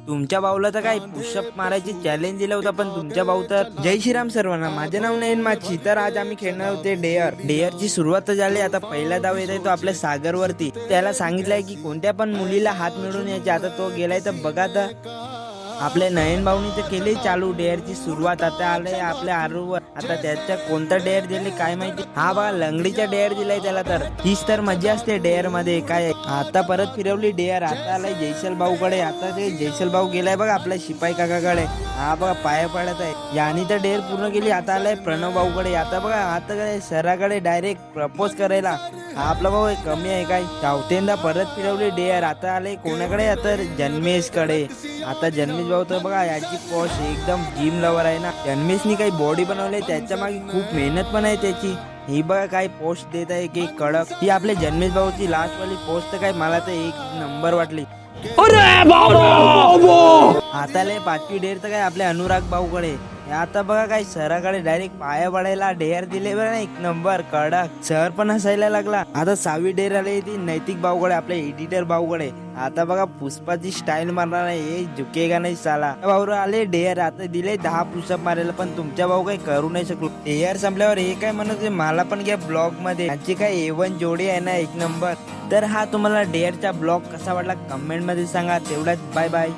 तुमच्या भाऊला तर काय पुशअप मारायची चॅलेंज दिलं होतं, पण तुमच्या भाऊ तर जय श्रीराम सर्वांना. माझे नाव नयन माची. तर आज आम्ही खेळणार होते डेअरची सुरुवात तर झाली. आता पहिला डाव येत आहे तो आपल्या सागरवरती. त्याला सांगितलंय की कोणत्या पण मुलीला हात मिळवून यायचे. आता तो गेलाय तर बघा तर आपल्या नयन भाऊनी तर केली चालू डेअरची सुरुवात. आता आलंय आपल्या आरूवर. आता त्याच्या कोणता डेअर दिले काय माहिती. हा बघा लंगडीचा डेअर दिलाय त्याला. तर हीच तर मजा असते डेअर मध्ये. काय आता परत फिरवली डेअर. आता आलाय जयसल भाऊकडे. आता ते जयसल भाऊ गेलाय बघा आपल्या शिपाई काकाकडे. हा बघा पाया पडत आहे. यानी तर डेअर पूर्ण केली. आता आलाय प्रणव भाऊकडे. आता बघा आता काय सराकडे डायरेक्ट प्रपोज करायला. हा आपला भाऊ कमी आहे काय. चौथ्यांदा परत फिरवली डेअर. आता आले कोणाकडे. आता जन्मेश कडे. आता जन्मेश भाऊ तर बघा याची पॉश एकदम जिम लवर आहे ना. जन्मेशनी काही बॉडी बनवली. त्याच्या मागे खूप मेहनत पण आहे त्याची. ही बघा काय पोस्ट देत आहे की कडक. ही आपल्या जन्मेश भाऊची लास्ट वाली पोस्ट तर काय मला तर एक नंबर वाटली. आता लय पाचवी डेअर तर काय आपल्या अनुराग भाऊकडे. आता बघा काय सराकडे डायरेक्ट पाया पडायला डेअर दिले बघा ना. एक नंबर कडक. सर पण हसायला लागला. आता 6वी डेअर आली ती नैतिक भाऊकडे आपल्या एडिटर भाऊकडे. आता बघा पुष्पाची स्टाईल मारणार आहे. हे झुकेगा नाही साला. भाऊ आले डेअर. आता दिले 10 पुशअप मारायला, पण तुमच्या भाऊ काही करू नाही शकलो. डेअर संपल्यावर हे काय म्हणत मला पण घ्या ब्लॉग मध्ये. यांची काय A1 जोडी आहे ना एक नंबर. तर हा तुम्हाला डेअरचा ब्लॉग कसा वाटला कमेंट मध्ये सांगा. तेवढ्यात बाय बाय.